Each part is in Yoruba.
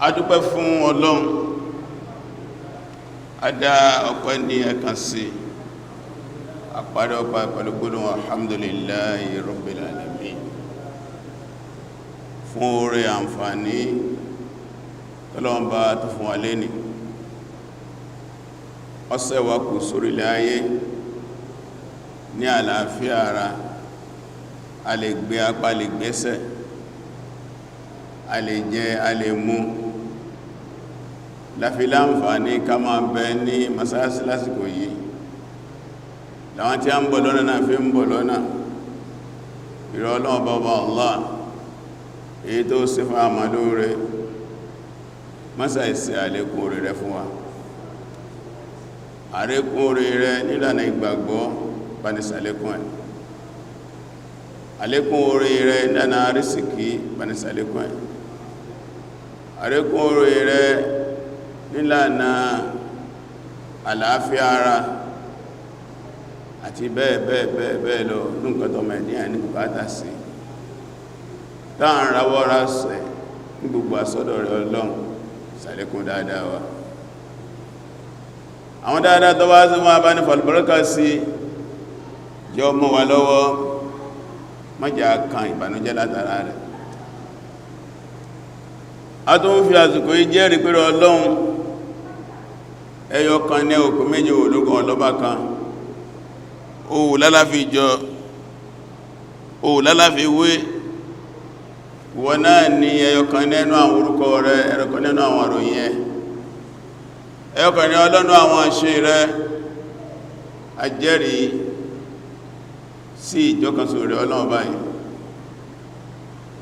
adúpẹ́ fún Ọlọ́run adá ọpẹ́ ní ẹ̀kan sí àpàdé ọpẹ́ pẹ̀lú gbólóhùn alhamdulillahi rabbil alamin fún oore àǹfààní tọ́lọ́run bá tó fún wa lẹ́ni ọ̀sẹ̀ wa kù sórílẹ̀ ayé ní àlàáfíà ara a lè gbé apá lè gbẹ́sẹ̀ a lè jẹ a lè mú láfi láǹfààní ká máa bẹ ní masáàsì lásìkò yìí láwọn tí a ń bọ̀ lọ́nà náà fi ń bọ̀ lọ́nà ìrọ̀ Ọlọ́run bàbá Allah èyí tó sí fún àmàlò rẹ̀ mọ́sá ìsẹ̀ àlékún rẹ̀ fún wa àrékún rẹ̀ nílànà ìgbàgbọ́ banisàlékún ẹ̀ àlékún orí rẹ̀ nílànà àrísìkí banisàlékún ẹ̀ àrékún orí rẹ̀ nílànà àlàáfíà ara àti bẹ́ẹ̀ lọ nǹkan tó mẹ́díà ní bùkátà sí táà ń rawọ́ra sẹ̀ ní gbogbo àsọ́dọ̀ rẹ̀ Ọlọ́run ṣàlékún dáadáa wa àwọn dáadáa tó wá sí wọn bá ní fàlùbáràkà sí jẹ́ ọmọ wa lọ́wọ́ mọ́jà kan ìbànújẹ́ látara rẹ̀ a tó ń fi àsìkò yìí jẹ́rìí pé Ọlọ́run ẹyọ kan ní òkú méjì ológun ọlọ́bá kan òwò lálàfi jọ òwò lálàfi wé wọ́n náà ní ẹyọ kan nínú àwọn orúkọ rẹ̀ ẹyọ kan nínú àwọn àròyìn ẹ̀ ẹyọ kan ní Ọlọ́run àwọn àṣẹ rẹ̀ ajẹ́rìí sí ìjọkànṣó rẹ̀ Ọlọ́run báyìí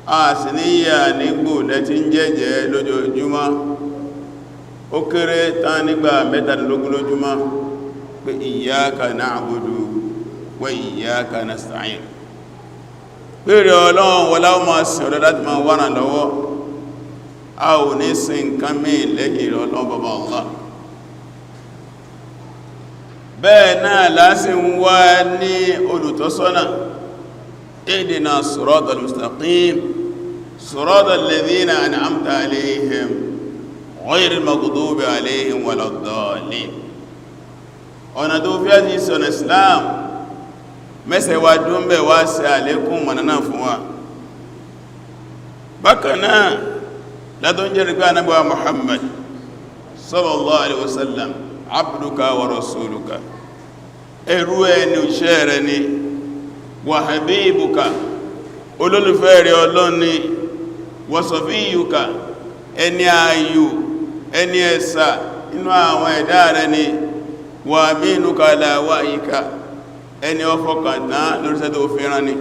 a sì ní yà nígbò lẹ́tí ń jẹ́jẹ́ lójoojúmọ́ ó kéré tán nígbà mẹ́tàdínlógún lójúmọ́ pé iyyaka na'budu wa iyyaka nasta'in pèrè Ọlọ́run wọlá ó máa sìn ọ̀dọ́ láti máa wà náà lọ́wọ́ a ò ní sin nǹkan mí lẹ́yìn Ọlọ́run bàbá Allah bẹ́ẹ̀ náà lásì ń wá ní olùtọ́sọ́nà ihdina siratal mustaqim siratal ladhina an'amta alayhim ghayril maghdubi alayhim waladdallin ọ̀nà tó fi àti ìsọ̀nà Islam mẹ́sẹ̀ wá dúnbẹ̀ wá sí àlékún mọ̀nà fún wa bákanáà látọ́ jẹ́ rí pé Ànábì wa Muhammad sallallahu alaihi wasallam abduka wa rasuluka ẹrú ẹni òṣẹ́ rẹ̀ ni wa habibuka olólùfẹ́ rẹ̀ Ọlọ́run ni wa safiyuka ẹni ayò ẹni ẹ̀sà inú àwọn ẹ̀dá rẹ̀ ni wa aminuka ala wahyika ẹni ọfọkàntá lóríṣẹ́ tó fẹ́ràn ni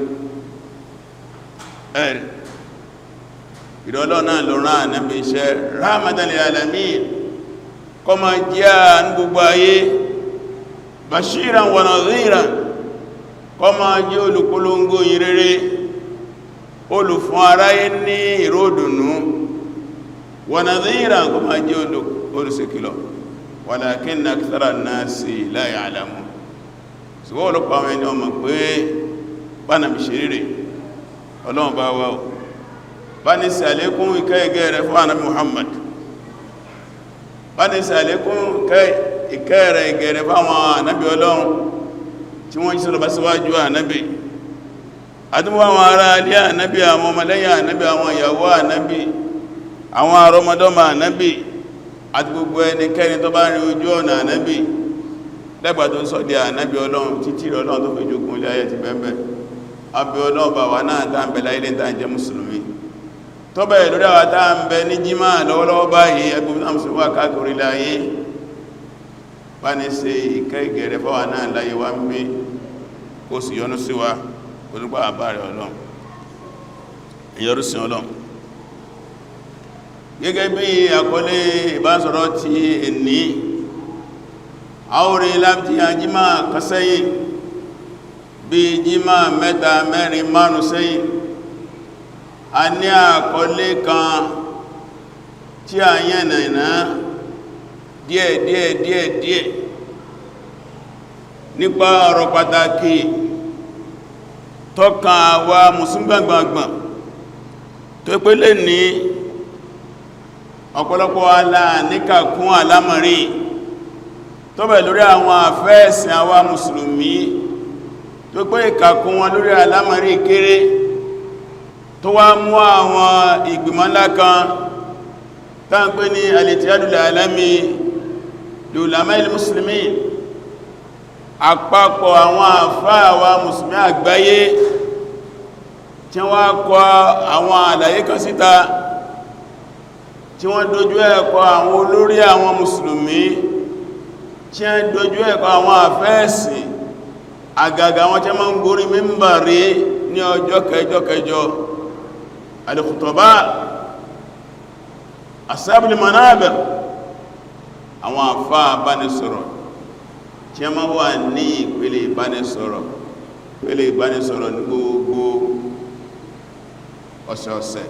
ẹ̀rì ìrọ̀lọ́ náà lọ rán Ànábì iṣẹ́ rahmatan lil alamin kó máa jẹ́ ní gbogbo ayé bashiran wa nadhiran kó máa jẹ́ olùpolongo ìrere olùfún aráyé ní ìròdùnú wa nadhiran kó máa jẹ́ olùṣèkìlọ̀ walakinna akthara an-nasi la ya'lamun ṣùgbọ́n ọlọ́pàá àwọn ẹni ọmọ pé bánà bí ṣe rírẹ̀ Ọlọ́run bá wá bá ní sí àlékún ìkẹ́ ìgẹ́ rẹ̀ fún Ànábì Muhammad bá ní sí àlékún ìkẹ́ rẹ̀ ìgẹ́ rẹ̀ fáwọn ànábì Ọlọ́run tí wọ́n jí sọ́lọ́ bá síwájú ànábì àdúgbò àwọn ará alẹ́ ànábì àwọn ọmọlẹ́yìn ànábì àwọn ìyàwó ànábì àwọn àrọmọdọ́mọ ànábì àti gbogbo ẹnikẹ́ni tó bá rin ojú ọ̀nà ànábì lẹ́gbà tó ń sọ di ànábì Ọlọ́run títí Ọlọ́run tó fi jogun ilé ayé ti bẹ́ẹ̀bẹ̀ àbí Ọlọ́run bá wà náà tá ń bẹ láyé lẹ́ta jẹ́ mùsùlùmí tó bẹ̀rẹ̀ lórí àwọn tá ń bẹ ní jímá lọ́wọ́lọ́wọ́ báyìí ẹgbùn náà mùsùlùmí wà káàkiri láyé bá ní ṣe ìkẹ́ ìgẹ̀rẹ̀ fáwà náà láyé wá ń bí kó sì yọ́nú sí wa olùgbà àbá rẹ̀ Ọlọ́run ìyọrú sí Ọlọ́run gẹ́gẹ́ bí àkọlé ìbásọ̀rọ̀ ti ẹni àwòrán láti àjímá kásẹ́yìn bí jímá mẹ́ta mẹ́rin márùn sẹ́yìn a ní àkọlé kan tí a yẹnà ìná díẹ̀ nípa ọ̀rọ̀ pàtàkì tọ́kàn àwa mùsùlùmí gbàgbàgbà tó pé lè ní ọ̀pọ̀lọpọ̀ aláàníkà kún alámọ̀rí tó bẹ̀ lórí àwọn àfẹ́ẹ̀sìn àwa mùsùlùmí tó pé ìkàkún wọn lórí alámọ̀rí kéré tó wá mú àwọn ìgbìmọ̀ ńlá kan tán pé ní al-ittihadul alami li ulama'il muslimin, àpapọ̀ àwọn àfáà àwa mùsùlùmí àgbáyé tí wọ́n kọ àwọn àlàyé kan síta tí wọ́n dojú ẹ̀kọ́ àwọn olórí àwọn mùsùlùmí, tí wọ́n dojú ẹ̀kọ́ àwọn àfẹ́ẹ̀sìn, àgàgà wọn tí wọ́n ń gorí mímbàrí ní ọjọ́ kẹjọ al-khutaba ashabul manabir, àwọn àfáà abánisọ̀rọ̀ tí wọ́n wà ní ìpele ìbánisọ̀rọ̀ ní gbogbo ọ̀sẹ̀ọ̀sẹ̀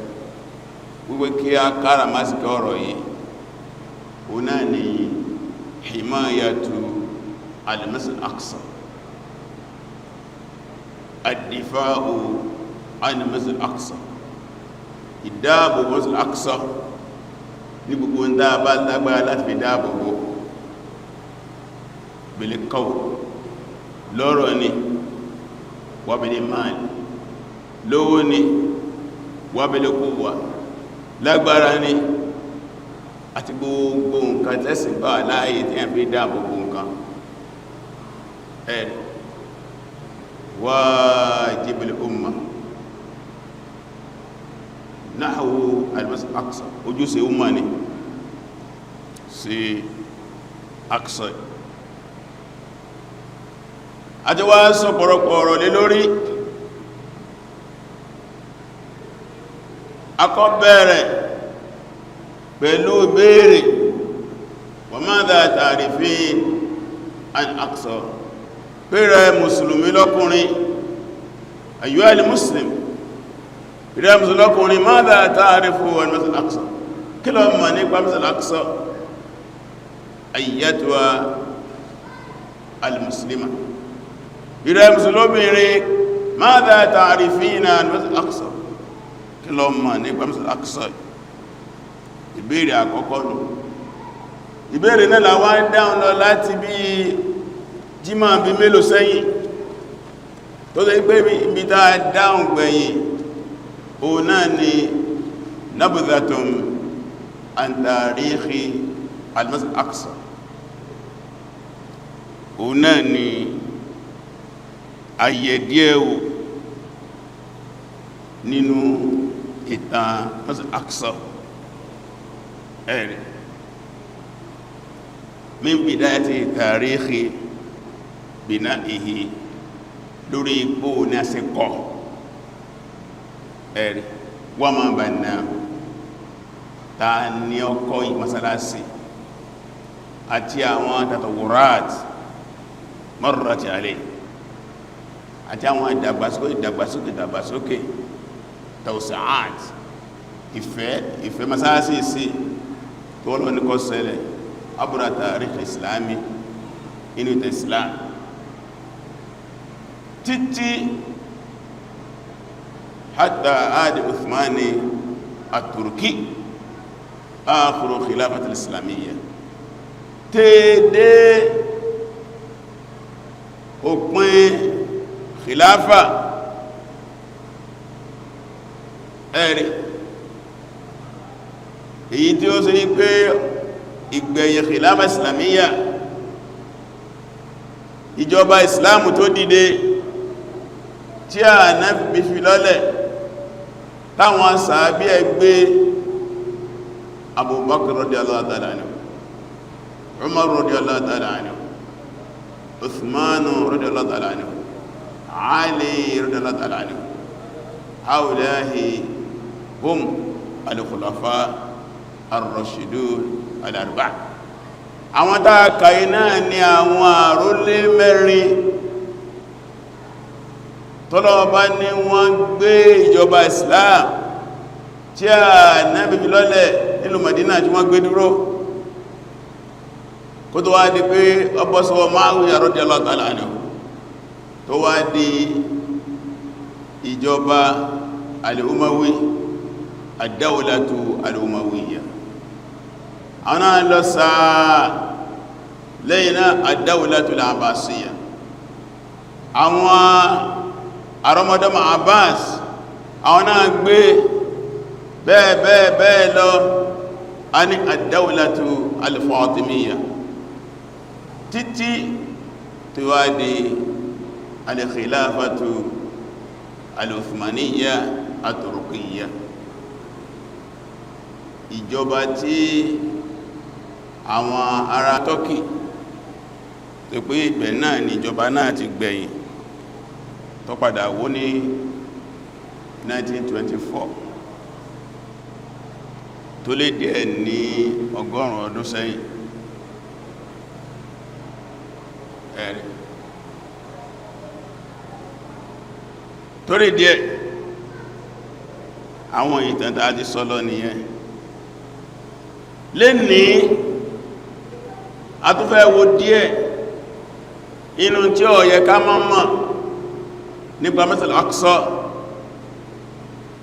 wípé kí a kára másìkò ọ̀rọ̀ yìí o náà ni himayatu al-masjid al-aqsa, ad-difa'u an al-masjid al-aqsa, ìdáàbò masjid al-aqsa ní gbogbo ń dáàbá lágbára láti fi dáàbòbò bil qawl lọ́rọ̀ ni wa bil mal lówó ni wa bil quwwa lágbára ní àti gbogbo nǹkan tẹ́sìn bá láàyè tí a fi dáàbò gbogbo nǹkan ẹ̀rì wajibul umma nahwu al-masjid al-aqsa, ojúṣe umma ni sí Aqsa. àti wá sọ pọ̀rọ̀pọ̀ ọ̀rọ̀ lé lórí akọ́ bẹ̀rẹ̀ pẹ̀lú béèrè wa madha ta'rifin an Aqsa, pẹ̀rẹ̀ mùsùlùmí lọ́kùnrin ayyuhal muslim, pẹ̀rẹ̀ mùsùlùmí lọ́kùnrin madha ta'rifu an Masjid al-Aqsa, kí ló mọ̀ nípa Masjid al-Aqsa ayyatuha al-muslima, pẹ̀rẹ̀ mùsùlùmí madha ta'rifina an Masjid al-Aqsa, kí ló mọ̀ nípa Masjid al-Aqsa. Ìbéèrè àkọ́kọ́ nù. Ìbéèrè náà la wá ń dáhùn lọ láti bí jímọ̀ bí mélòó sẹ́yìn tó lè gbé ibi tá dáhùn gbẹ̀yìn o náà ni nabdhatun an tarikhi al-Masjid al-Aqsa, o náà ni ayẹ̀díẹ̀wò nínú ìtàn Masjid al-Aqsa ẹ̀rì min bidayati tàríkì bina'ihi, lórí ipò ní àsìkò ẹ̀rì wa ma bannahu, ta ní ọkọ̀ ìmọ̀sálásí àti àwọn tatawurat marrat alayhi, àti àwọn ìdàgbàsókè tawsa'at, ìfẹ́ masálásí sí tó lọ ní kó ṣẹlẹ̀ abúrà tàríkì islami inú ìtẹ̀ islam títí hatta adi uthmani at-turki akhiru khilafat al-islamiyya, tẹ́ẹ̀dẹ́ òpin khilafa ẹ̀rì èyí tí ó ṣe ní pé ìgbẹ̀yìn khilafa islamiyya, ìjọba islamu tó dìde tí a náà fi fi lọ́lẹ̀ táwọn sàábí ẹgbẹ́ Abubakar radiyallahu ta'ala anhu, Umar radiyallahu ta'ala anhu, Uthman radiyallahu ta'ala anhu, Ali radiyallahu ta'ala anhu, haulahi hum al-khulafa ar-rashidun al-arba'a. Àwọn tàà kàí náà ni àwọn àrólé mẹ́rin tọ́lọ́ọ̀bá ní wọ́n gbé ìjọba Islam tí a náà bí lọ́lẹ̀ nílùú Madina tí wọ́n gbé dúró kó tó wá di pé ọbọ́sọwọ́ Muawiya radiyallahu ta'ala anhu tó wá di ìjọba al-Umawi ad-dawlatu al-Umawiyya àwọn náà lọ sáà lẹ́yìn náà ad-dawlatul abbasiyya àwọn àrọmọdọ́mọ Abbas àwọn náà gbé bẹ́ẹ̀ lọ a ní ad-dawlatu al-fatimiyya títí tí wá di al-khilafatu al-uthmaniyya at-turkiyya ìjọba tí àwọn ará Turkey tó pé ibẹ̀ náà ni ìjọba náà ti gbẹ̀yìn tó padà wó ní 1924 tó lé díẹ̀ ní 100 ọdún sẹ́yìn ẹ̀rẹ̀ torí díẹ̀ àwọn ìtàn tá a ti sọ lọ nìyẹn lè ní a tún fẹ́ wo díẹ̀ inú tí ó yẹ ká mọ̀ nípa Masjid Aqsa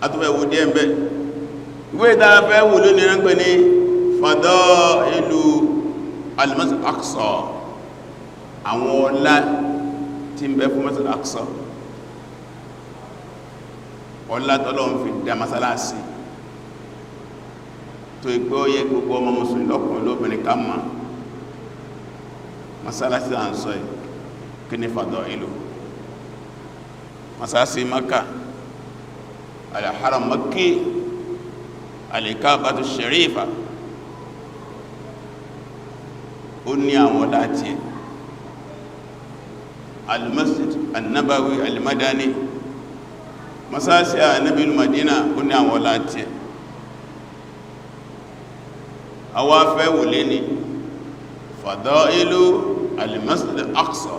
a tún fẹ́ wo díẹ̀ ń bẹ ìwé ìdára fẹ́ wò lónìí ránpẹ́ ní Fadailu al-Masjid Aqsa àwọn ọlá tí ń bẹ fún Masjid Aqsa ọlá tọ́lọ́run fi dá masalasi tó ìgbé ó yẹ gbogbo ọmọ mùsùlùmí lọ́kùnrin lóbìnrin ká mọ̀ masalasi à ń sọ yìí kí ní Fadailu masalasi Maka al-Haram Makki al-Kaabatu Sharifa ó ní àwọn láti al-Masjid an-Nabawi al-Madani masalasi Ànábì Madina ó ní àwọn láti àwọn afẹ́ wòlé ní Fadailu al-Masjid al-Aqsa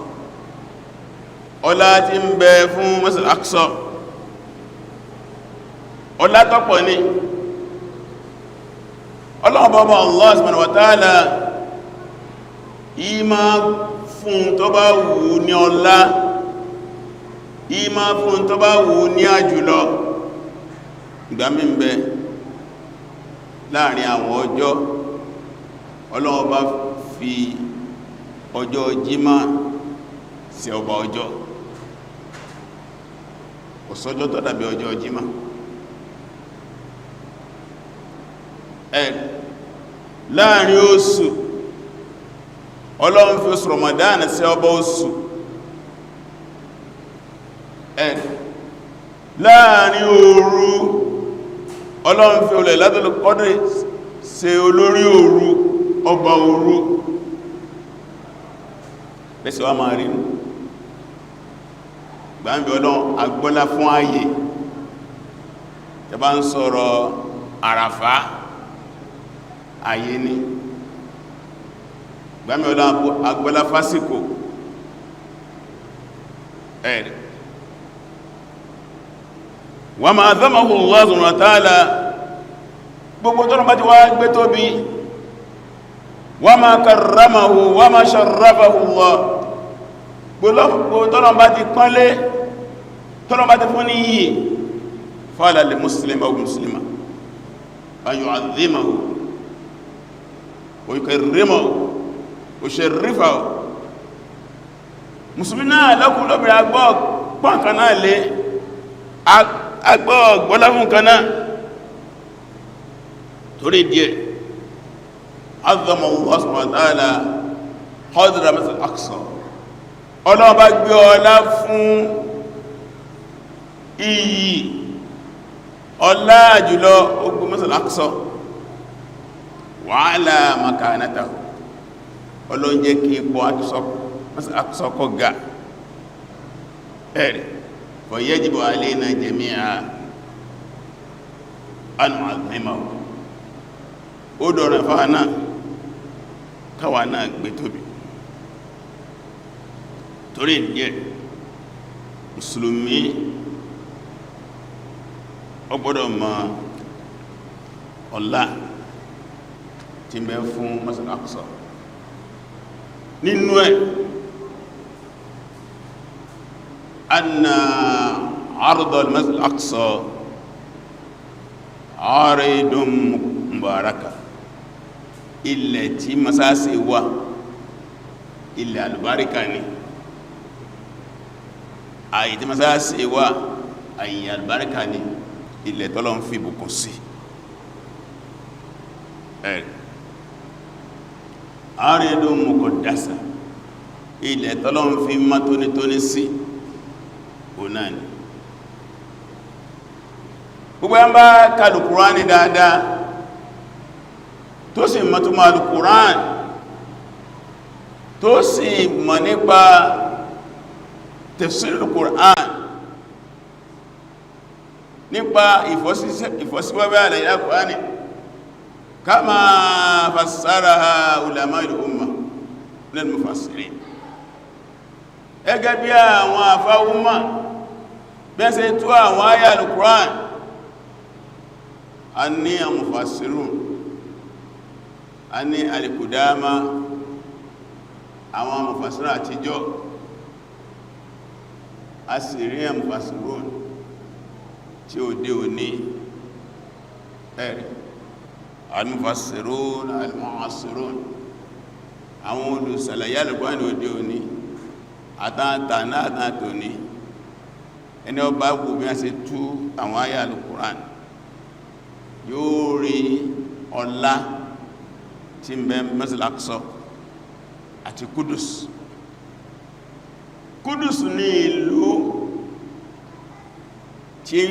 ọlá tí ń bẹ fún Masjid al-Aqsa ọlá tọ́pọ̀ ní ọlọ́ọ̀bọ̀bọ̀ Allah subhanahu wa ta'ala ìmá fún tó bá wù ní ọlá ìmá fún tó bá wù ní àjùlọ ìgbàmí ń bẹ láàrin àwọn ọjọ́ Ọlọ́hun bá fi ọjọ́ jímá sí ọba ọjọ́ ọ̀sọ́jọ́ tó dàbí ọjọ́ jímá láàrin oṣù Ọlọ́hun fi oṣù Ramadan sí ọba oṣù láàrin òru Ọlọ́hun fi Laylatul Qadr ṣe olórí òru ọba òru bẹ́sẹ̀ wá máa rí nù gbáǹbẹ̀ Ọlọ́hun agbọ́lá fún ààyè tẹbá ń sọ̀rọ̀ àràfá ààyè ni gbáǹbẹ̀ Ọlọ́hun agbọ́lá fásíkò ẹ̀rẹ̀ wa ma azamahu Allah subhanahu wa ta'ala gbogbo tọ́nà bá ti wá gbé tóbi wa ma karramahu wa ma sharrafahu Allah gbogbo tọ́nà bá ti pọ́nlé tọ́nà bá ti fún ní yìí fala li muslima aw muslima an yu'azzimahu wa yukarrimahu wa yusharrifahu musulmi náà lọ́kùn lóbìnrin agbọ́ pọ́n kan náà lé agbọ́ gbọ́lá fún kan náà torí díẹ̀ azama Allah subhanahu wa ta'ala qadra Masjid Aqsa Ọlọ́run bá gbé ọlá fún iyì ọlá jùlọ ogun Masjid Aqsa wa ala makanatahu Ọlọ́run jẹ́ kí ipò Masjid Aqsa kó ga ẹ̀rẹ̀ fa yajibu alayna jami'an an nu'azzimahu ó dọ̀rọ̀ fáànà káwà náà gbé tóbi torí díẹ̀ mùsùlùmí ó gbọ́dọ̀ mọ̀ ọlá tí ń bẹ fún Masjid Aqsa nínú ẹ̀ anna arda al-Masjid Aqsa aridun mubaraka ilẹ̀ tí masáàsì wà ilẹ̀ alùbáríkà ni àyè tí masáàsì wà àyè alùbáríkà ni ilẹ̀ tọ́lọ́ ń fi bùkún sí àrídùn muqaddasa ilẹ̀ tọ́lọ́ ń fi má tónítóní sí ọ̀nà ni gbogbo ẹ̀ ń bá kàlù Kùránì dáadáa tó sì mọ́túnmọ́ alùkùrán tó sì mọ̀ nípa tafsir alùkùrán nípa ìfọ́síwẹ́wẹ́ àlàyé alùkùránì kama fassaraha ulama al-umma min al-mufassirin ẹgẹ́ bí àwọn àfáwúmà bẹ́ẹ̀sẹ̀ tó àwọn àyà alùkùrán a ní àwọn mufassirun a ní alìkùdámá àwọn mufassirun àtijọ́ a sì rí àwọn mufassirun tí ó dé òní ẹ̀rì al-mufassirun al-mu'assirun àwọn olùsàlàyé alùkùránì òde òní àtàntà náà àtàntò ní ẹni ọba gbò bí a ṣe tú àwọn àyà alùkùránì yóò rí ọlá tí ń bẹ Masjid Aqsa àti Kudus ní ìlú tí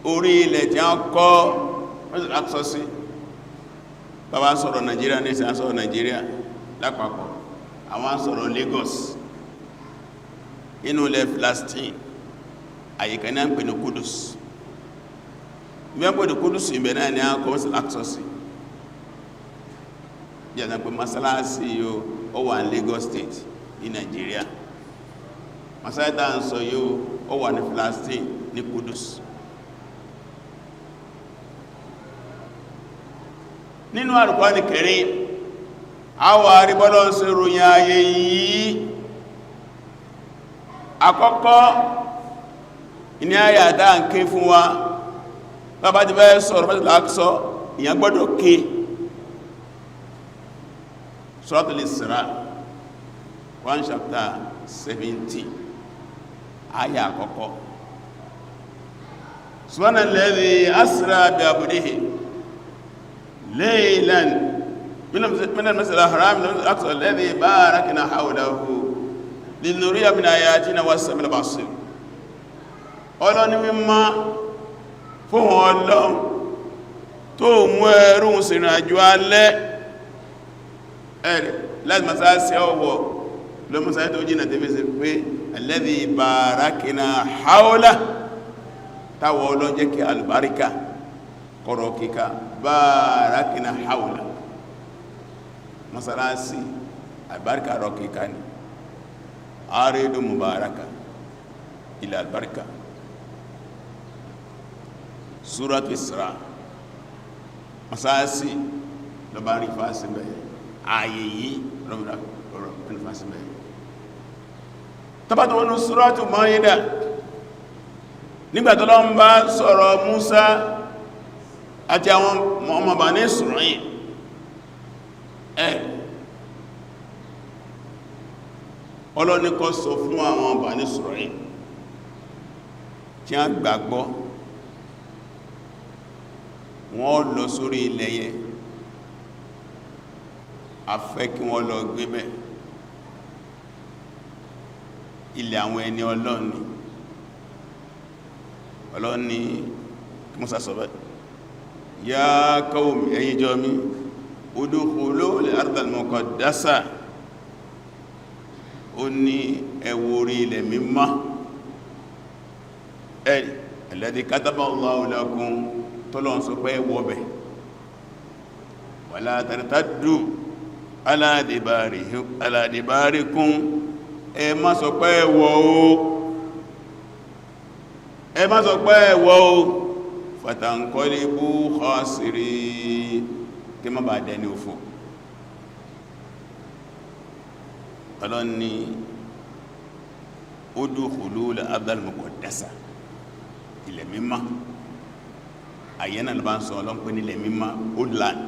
orí ilẹ̀ tí a kọ́ Masjid Aqsa sí bàbá sọ̀rọ̀ Nàìjíríà ní ìsìn sọ̀rọ̀ Nàìjíríà lápapọ̀ àwọn sọ̀rọ̀ Lagos inú ilẹ̀ Palestine àyíká ní à ń pè ní Kudus bí wọ́n pè ní Kudus ìbẹ̀ náà ni a kọ́ Masjid Aqsa sí jẹ́ pé masalasi yóò ó wà ní Lagos State ní Nigeria masalata ń sọ yóò ó wà ní Palestine ní Kudus nínú Al-Qur'an Karim àwọ̀ àríbọ́lọ́ sí ròyìn ayé yìí àkọ́kọ́ ní àyàtà ń ké fún wa bàbá ti bẹ́ sọ̀rọ̀ Masjid Aqsa ìyàn gbọ́dọ̀ ké Suratul Isra Quran chapter 17 aya àkọ́kọ́ subhanalladhi asra bi abdihi laylan min al-masjid al-haram ila al-aqsa alladhi barakna hawlahu linuriya min ayatina was-sami'il basir Ọlọ́ni mímọ́ fún Ọlọ́run tó mú ẹrù sínú àjò alẹ́ ẹ̀rẹ̀ láti masáàsì ọwọ́ lọ masáàsì tó jìnà tẹ́fẹ́ sí pé alladhi barakna hawla táwọ̀ ọlọ́jẹ́ kí albarika kọ̀rọ̀ kíká barakna hawla masáàsì albarika rọ̀ kíká ni aridu mubaraka ila albarika Suratu Isra masáàsì lọ bá rí fásí bẹ̀yẹ ààyè yìí rọ̀mùdá ọ̀rọ̀ ẹnifásí bẹ̀yẹ tàbátà wọn Suratu Maida nígbàtọ́lọ́ ń bá sọ̀rọ̀ Musa àti àwọn ọmọ Bani Isra'il Ọlọ́ni kó sọ fún àwọn Bani Isra'il tí a gbàgbọ́ wọ́n lọ sórí ilẹ̀ yẹ afẹ́ kí wọ́n lọ gbé bẹ̀ ilẹ̀ àwọn ẹni ọlọ́ni kí Musa sọ bẹ́ ya qawmi ẹ̀yin jọ mi udkhulu al-arda al-muqaddasa ó ní ẹ wọ orí ilẹ̀ mímọ́ alladhi kataba Allahu lakum tọ́lọ́n sọ pé wọ́bẹ̀ wala tartaddu ala adbarikum ẹ má sọ pé ẹwọ́ o fatanqalibu khasirin kí má bàá dẹni òfò ọlọ́n ni udkhulu al-arda al-muqaddasa ilẹ̀ mímọ́ àyẹ́nà ló bá ń sọ ọlọ́pẹ́ nílẹ̀ mímọ́ old land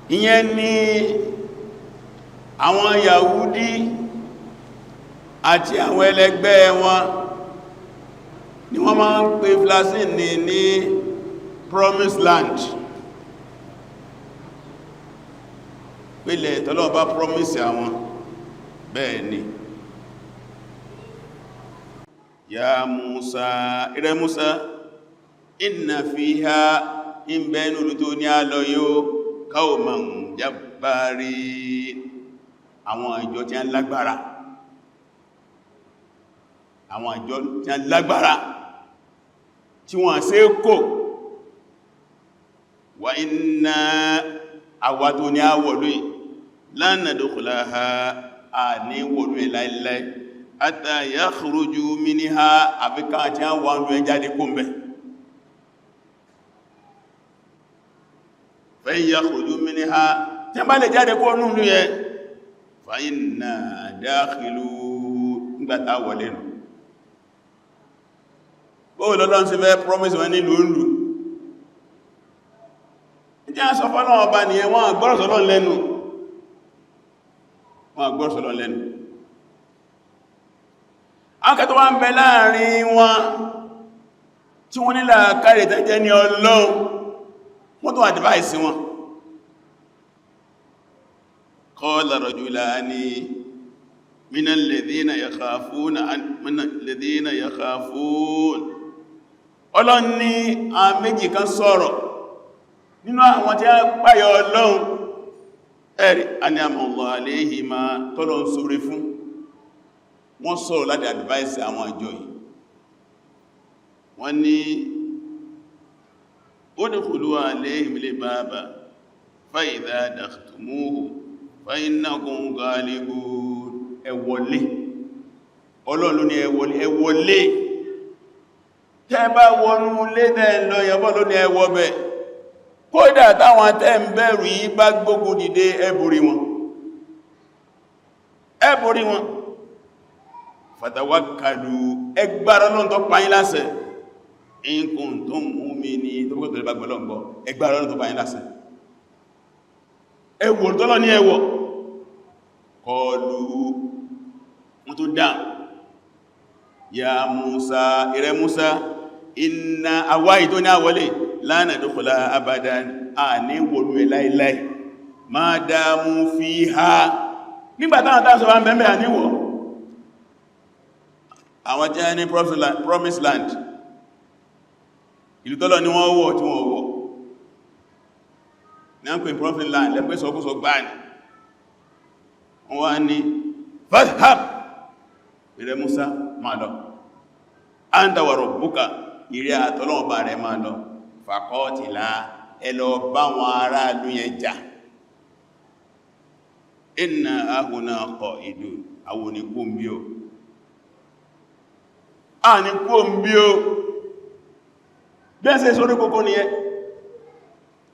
ìyẹn ni àwọn Yahudi àti àwọn ẹlẹgbẹ́ wọn ni wọ́n máa ń pè Palestine ní Promised Land, pẹ̀lẹ̀ tọ́lọ́run bá promise àwọn. Bẹ́ẹ̀ ni ya Musa, ìrẹ́ Musa, inna fiha in bẹnu lútó ní àlọ yóò qawman jabbarin, àwọn ìjọ tí a lágbára, àwọn ìjọ tí a lágbára tí wọ́n ṣe kò. Wa inna àwàtò ní àwọ̀lú lan nadkhulaha a ní wọ̀lú láìláì hatta yakhruju minha àfikà tí a wà ń lú ẹjáde kó mẹ́. Fa in yakhruju minha tí a bá lè jáde kó nù lú yẹ fa inna dakhilun nígbàtà wọlé nù. Bóò lọ́lọ́n sí fẹ́ promise wọn nílùú ìlú. Ìjẹ́ àṣọ fọ́nà ọba nìyẹn, wọ́n àgbọ́rọ̀sọ́lọ́ lẹ́nu, wọ́n àgbọ́rọ̀sọ́lọ́ lẹ́nu. Akẹ́tọ́ wá ń bẹ láàrin wọn tí wọ́n nílà kárí tẹ́jẹ́ ní Ọlọ́run, wọ́n tó advice wọn. Qala rajulani minal ladhina yakhafun, Ọlọ́run ní àwọn méjì kan sọ̀rọ̀ nínú àwọn tí a páyọ Ọlọ́run, ẹ̀rí an'amallahu alayhima tọ́lọ ń sóre fún, wọ́n sọ̀rọ̀ láti advice àwọn àjọ yìí. Wọ́n ní udkhulu alayhim al-baba fa idha dakhtumuhu fa innakum ghalibun, ẹ wọlé. Ọlọ́run ní ẹ wọlé, ẹ wọlé. Tẹ́ bá wọnú lédẹ̀ lọ yẹbọ́ ló ní ẹ wọ bẹ̀. Kódà táwọn tẹ́ ń bẹ̀rù yìí bá gbógun dìde, ẹ borí wọn, ẹ borí wọn. Fatawakkalu, ẹ gbára Ọlọ́run tó pa yín láṣẹ, in kuntum mu'minin, tó bọ́kọ̀ tó lè bá gbọ́lọ́ gbọ́, ẹ gbára Ọlọ́run tó pa yín láṣẹ. Ẹ wò tọ́lọ́ ní ẹwọ̀. Qalu, wọ́n tó dá, ya Musa, ìrẹ́ Musa, inna àwáyì tó ní àwọlé la nadkhula abadan, a ní wòlú ẹ̀ láìláì, ma damu fiha, nígbàtàwọn tàà sọ wá mẹ́mẹ́ àníwọ̀. Àwọn jẹ́ ní Promised Land, ìlú tọ́lọ ni wọ́n wọ̀ tí wọ́n wọ̀ ní à ń pè Promised Land, lẹ́pẹ́ sọkúsọ gbáà ní. Wọ́n wá ní fadhhab, ìrẹ́ Musa máa lọ, anta wa rabbuka, ìrẹ́ àtọ́lọ́ọ̀bá rẹ̀ máa lọ, faqatila, ẹ lọ bá wọn ará ìlú yẹn jà, inna hahuna qa'idun, àwọn oníkú ń bí o, a ní kú ń bí o, bẹ́ẹ̀sẹ̀ sórí kókó ni ẹ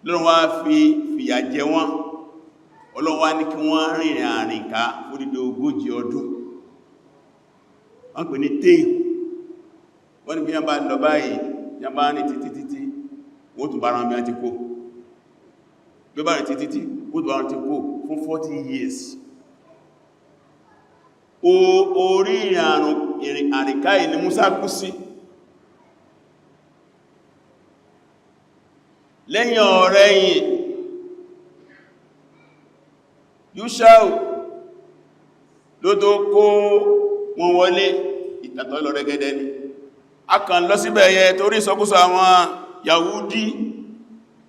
lọ́rọ̀ wá fi fìyà jẹ wọn. Ọlọ́run wá ní kí wọ́n rìnrìn àrìnká fódìdó 40 ọdún, wọ́n pè ní téè. Wọ́n ní bí yán bá lọ báyìí, yán bá ní títí wọ́n tún bára wọn bí wọ́n ti kó, bí ó bá rí títí wọ́n tún bára wọn ti kó fún 40 years. Orí ìrìn àrìnká yìí ni Musa kú sí. Lẹ́yìn ọ̀rẹ́yìn Yúṣàù ló tó kó wọn wọlé, ìtàtọ̀ lọ rẹ̀gẹ́dẹ́ ni. A kàn lọ síbẹ̀ yẹ torí ìsọkúsọ àwọn Yahudi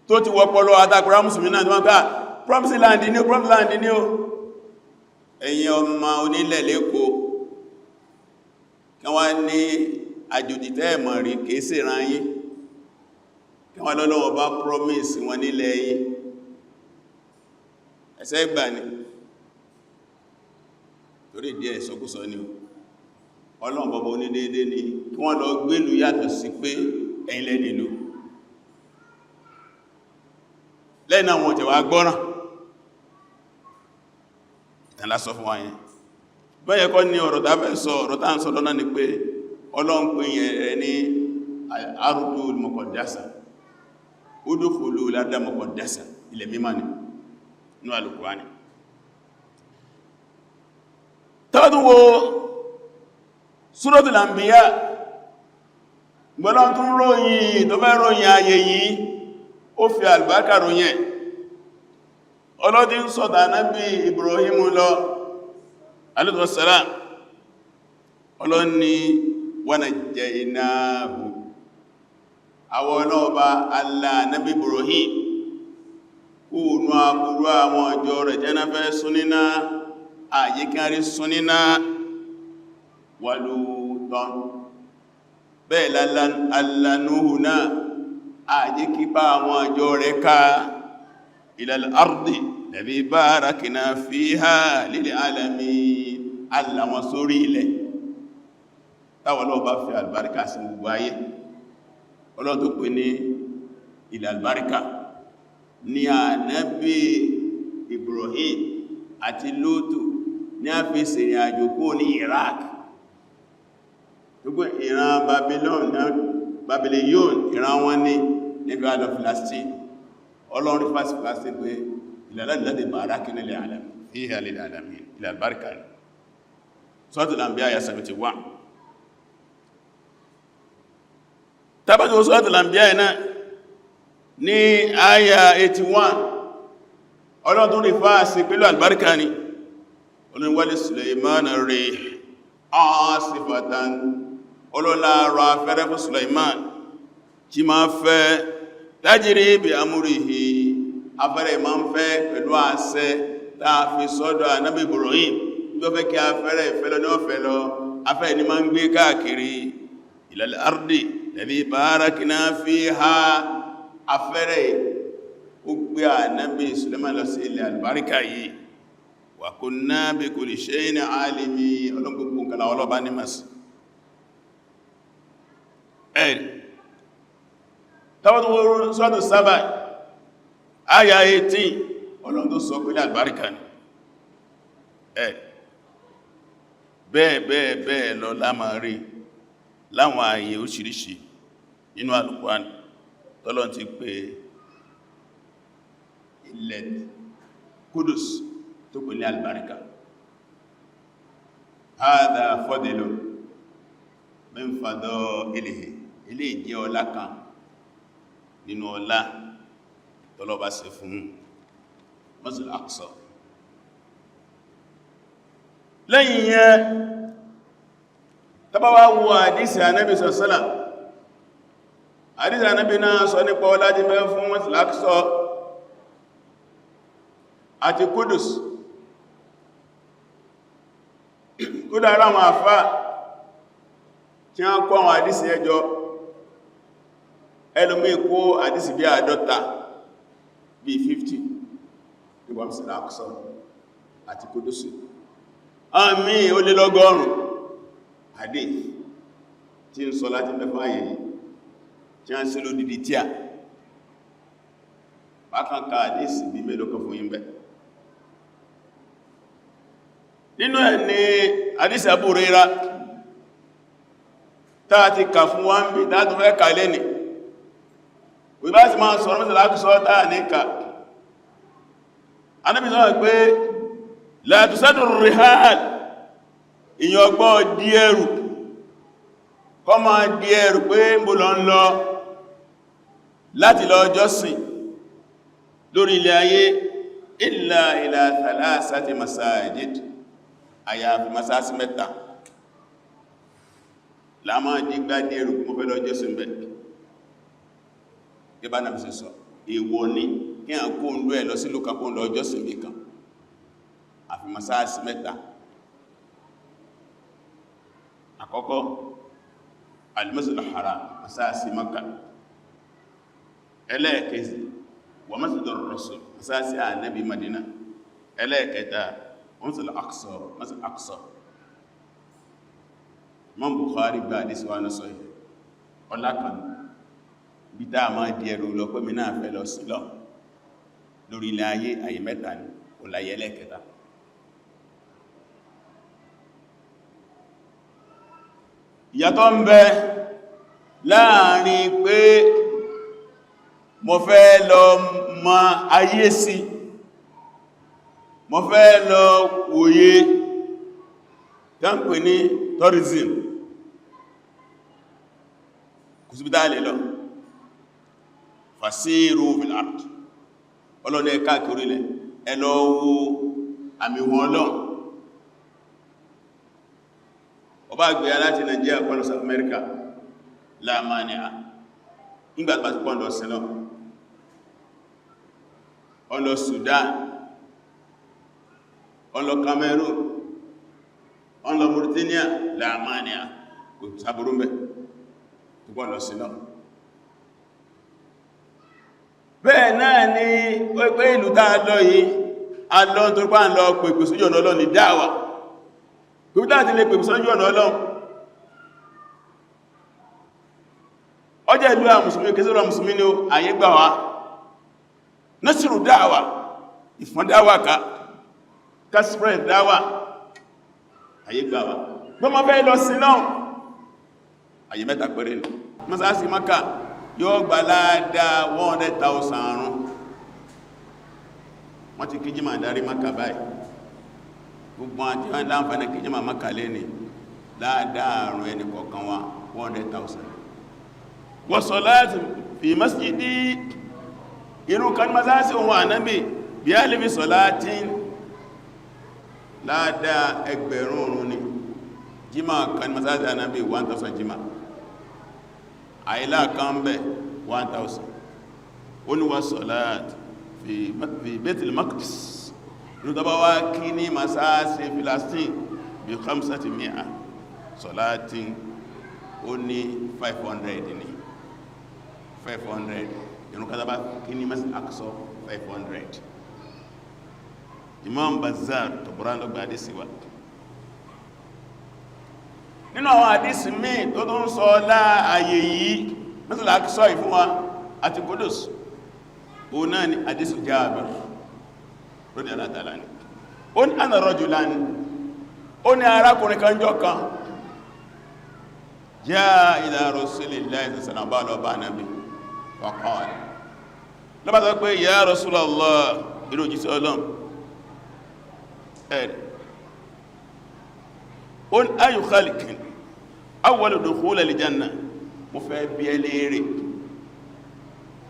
tó ti wọ́pọ̀lọ àtàkùrá Mùsùlùmí náà tí wọ́n ká Promised Land ní o, Promised Land ní o. Ẹ̀yin ọmọ onílẹ̀ lẹ́kọ̀ọ́ kí wọ́n ní àjòjì tẹ́ ẹ̀mọ̀ rí kèése ran yín, kí wọ́n lọ́lọ́wọ́ bá promise wọn nílẹ̀ yìí, ẹ̀ṣẹ̀ ìgbà ni, torí díẹ̀ ìsọkúsọ ni o. Ọlọ́run bọ́bọ́ ní déédé ni kí wọ́n lọ gbélú yàtọ̀ sí pé ẹ̀yin lẹ́nìlú. Lẹ́nà wọn tẹ̀wà gbọ́ràn, ìtànlá sọ fún wa yẹn. Bẹ́yẹ kọ́ ní ọ̀rọ̀ tàbẹ́ sọ, ọ̀rọ̀ tàà ń sọ lọ́nà ni pé Ọlọ́run pè yẹn ní al-ardul muqaddasa, udkhulu al-arda muqaddasa, ilẹ̀ mímọ́ ni. ní Al-Qur'ani. Tọ́dún wo Suratul Anbiya gbọ́nà tún ròyìn tó fẹ́ ròyìn ayé yìí ó fi àlùbáríkà ròyìn ọlọ́dí ń sọ̀tà Nábì Ibrahim lọ alayhi wassalam ọlọ́ni wa najjaynahu àwọn ọlọ́ọ̀bá Allah Nábì Ibrahim kúrò àbúrú àwọn ọjọ́ rẹ̀ jẹ́nàfẹ́ súnníná àyíkárí súnníná wa Lutan bẹ́ẹ̀ allanúhù náà àyíkípa àwọn ọjọ́ rẹ̀ ká ilal ardi lẹ́bí barakna fiha lil alamin aláwọn sórí ilẹ̀ táwọn ọlọ́ọ̀bá fi albarka sí gbogbo ayé ọlọ́ọ̀ tó pè ní ilẹ̀ albarka ní ànábì Ibrahim àti Lótù ní a fi sìnrìn àjò kó ní Iraq gbogbo ìran Babylon ìran wọn ní níbi àlọ́ Palestine ọlọ́run fásitì Palestine pé ìlàlẹ́dẹ̀ bàrákì nílẹ̀ alamin fiha lil alamin ilẹ̀ albarka ní Suratul Anbiya ayah 71 tàbátí ó Suratul Anbiya náà ní ayah 81 ọlọ́dún rí fásitì pẹ̀lú albarka ní olùwálé Suleiman rí asifatan olóláàrọ̀ afẹ́rẹ́ fún Suleiman tí máa fẹ́ tajiri bí amúrìhì afẹ́rẹ́ ma ń fẹ́ pẹ̀lú àṣẹ táa fi sọ́dọ̀ Ànábì Ibrahim bí ó fẹ́ kí afẹ́rẹ́ ìfẹ́lọ ní ọ̀fẹ́ lọ afẹ́rẹ́ ni ma ń gbé káàkiri ilal ardi lẹ́bí barakna fiha afẹ́rẹ́ ó gbé Ànábì Suleiman lọ sí ilẹ̀ albarika yìí wa kunna bi kulli shay'in alimi ọlọ́gbogbo kala ọlọ́bá ní masu ẹ̀rì tàbátí wọ́n sọ́dọ̀ sábà ayà 18 ọlọ́dún sọ pé àlùbáríkà ní bẹ́ẹ̀ lọ lámà rí láwọn ààyè oríṣiríṣi nínú Al-Qur'an tọ́lọ́n ti pé ilẹ̀ Kudus tó pè ní àlùbáríkà hadha fadlun min fadailihi ilé ìjẹ́ ọlá kan nínú ọlá tọ́lọ́bá ṣe fún Masjid Aqsa lẹ́yìn yẹn tàbáwá wo àdísì Ànábì sọ̀sọ́lá àdísì Ànábì náà sọ nípa ọlá tí mẹ́ fún Masjid Aqsa àti Kudus kódà ara àwọn àfá tí wọ́n kó àwọn àdísì ẹjọ́ ẹlòmí kó àdísì bí 50 bí 50 nígbà Masjid Aqsa àti Kudus àmì ó lé lọ́gọ́rùn hadith tí ń sọ láti mẹ́fà ayẹyẹ tí a ń ṣe lódìdí tí a bákanká àdísì bí mélòó kan fún yínbẹ̀ nínú ẹ̀ ní àdísì Abu Hurairah táà ti kà fún wá ń bí dáadọ́ fẹ́ kà lẹ́ni wíbá sì máa sọ̀rọ̀ mẹ́sàlá kìsọ́ táà ní kà Ànábì sọ pé la tusadu rihal ìyàn gbọ́ díẹ̀rù kọ́ máa díẹ̀rù pé ń bò lọ ń lọ láti lọ jọ́sìn lórí ilẹ̀ ayé illa ila thalathati masajid àyàfi masáàsì mẹ́ta láàmà dígbà díẹ̀rù kún fẹ́ lọ jọ́sìn bẹ̀ gẹ́bà náà fi sọ èèwọ̀ ni kí à ń kó ń lọ ẹ̀ lọ sí lókà kó ń lọ jọ́sìn bí kan àfi masáàsì mẹ́ta àkọ́kọ́ al-Masjidul Haram masáàsì Mákkà ẹlẹ́ẹ̀kejì wa Masjidur Rasul masáàsì Ànábì Madina ẹlẹ́ẹ̀kẹta Masjidul Aqsa Masjidul Aqsa Imam Bukhari gba àdísì wa náà sọ́yẹ̀ ọlákan bí dáa máa di ẹrù lọ pé mi náà fẹ́ lọ sí lọ lórí ilẹ̀ ayé àyè mẹ́ta ni ó láyé ẹlẹ́ẹ̀kẹta ìyàtọ̀ ń bẹ láàrin pé mo fẹ́ lọ mọ ayé sí mo fẹ́ lọ wòye tánpẹ̀ ní tourism kò sí bí dáa lè lọ fasiru fil ard ọlọ́dẹ káàkiri lẹ̀ ẹ lọ wo àmì wọn lọ ọba àgbẹ̀ aláti Nàìjíríà pọ̀lọ̀ South America láàmàníà nígbàtí bá ti pọ̀ lọ sí lọ ọlọ Sudan ọlọ Cameroon ọlọ Mauritania láàmàníà kò sáburú mẹ́ tó pọ̀ lọ sí lọ bẹ́ẹ̀ náà ni pé ìlú táa lọ yìí a lọ tó pàá lọ pèpè sójú ọ̀nà Ọlọ́run ní dáwà pèpè táà ti lè pèpè sójú ọ̀nà Ọlọ́run ọjọ́ ìlú àwọn mùsùlùmí kẹsọ́rọ̀ mùsùlùmí ni àyè gbà wá nasiru dáwà ìfọ́n dáwà ká spread dáwà àyè gbà wá gbọ́mọ́ fẹ́ lọ sí náà àyè mẹ́ta pẹ̀rẹ̀ ní mọ́sálásí Mákà yóò gbà láàdá 100,000 àrùn wọ́n ti kí jímà darí Mákà báyìí gbogbo àti wọ́n láǹfààní kí jímà Mákà lé ní láàdá àrùn ẹni kọ̀ọ̀kan wá 100,000 wa salati fi masjidi irú kan mazasi ohun ànábì bí a lè fi salatin láàdá ẹgbẹ̀rún òrùn ni jímà kan mazasi ànábì 1,000 jímà àìlá kan bẹ̀ 1,000 ó ní wa salat fi Baitul Maqdis inú tọba wá kí ní masasi Filastin bí 500 salatin ó ní 500 ni 500 inú kátàbá kí ní Masjid Aqsa 500 Imam Bazzar Tabarani ló gba àdísì wá nínú àwọn àdísì míì tó tó ń sọ láàyè yìí Masjid Aqsa ìfún wa àti Qudus o náà ni àdísì Jabir radiyallahu ta'ala anhu ó ní ana rajulan ó ní arákùnrin kan jọ kan jaa ila Rasulillahi sallallahu alaihi wa sallam faqala lọ́bàá sọ pé ya Rasulallah irú òjíṣẹ́ Ọlọ́run ẹ̀rẹ̀ ó ní ayu khaliqin awwalu dukhul al-janna mo fẹ́ bí ẹlẹ́rẹ̀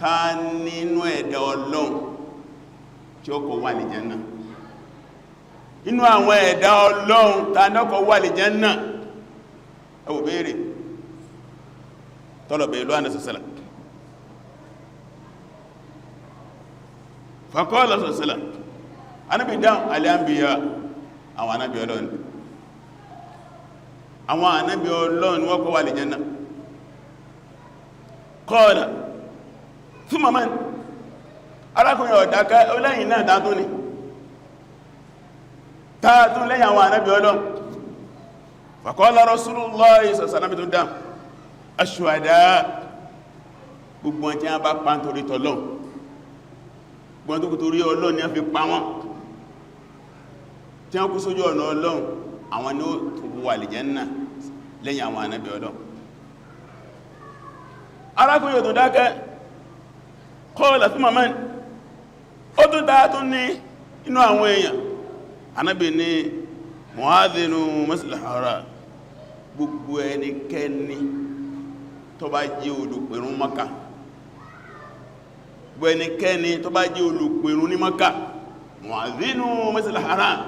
ta nínú ẹ̀dá Ọlọ́run tí ó kọ wà lè Janna inú àwọn ẹ̀dá Ọlọ́run ta ní ọkọ̀ wà lè Janna ẹwò bèèrè tọ́lọ̀bẹ̀ ìlú ànàsàsàlá faqala sàsàlá anábì dáhùn al-anbiya àwọn anábì Ọlọ́run àwọn anábì Ọlọ́run wọ́n kọ́ wà lè Janna qala thumma man arákùnrin ọ̀dáká lẹ́yìn náà tààtún ni tààtún lẹ́yìn àwọn anábì Ọlọ́run faqala Rasulullah sallallahu alaihi wasallam aṣùwàdá gbogbo ọjọ́ a bá pa nítorí tọ́lọ́n gbogbo tó torí Ọlọ́run ni a fi pa wọ́n tí a kú sójú ọ̀nà Ọlọ́run àwọn ni ó wà lè Jánnà lẹ́yìn àwọn ànábì Ọlọ́run arákùnrin yóò tó dákẹ́ qala thumma man ó tún dáa tún ní inú àwọn èèyàn ànábì ní mu'adhdhinu masjidil haram gbogbo ẹnikẹ́ni tó bá jẹ́ olùpẹ̀rún Mákà gbogbo ẹnikẹ́ni tó bá jẹ́ olùpẹ̀rún ní Mákà mu'adhdhinu masjidil haram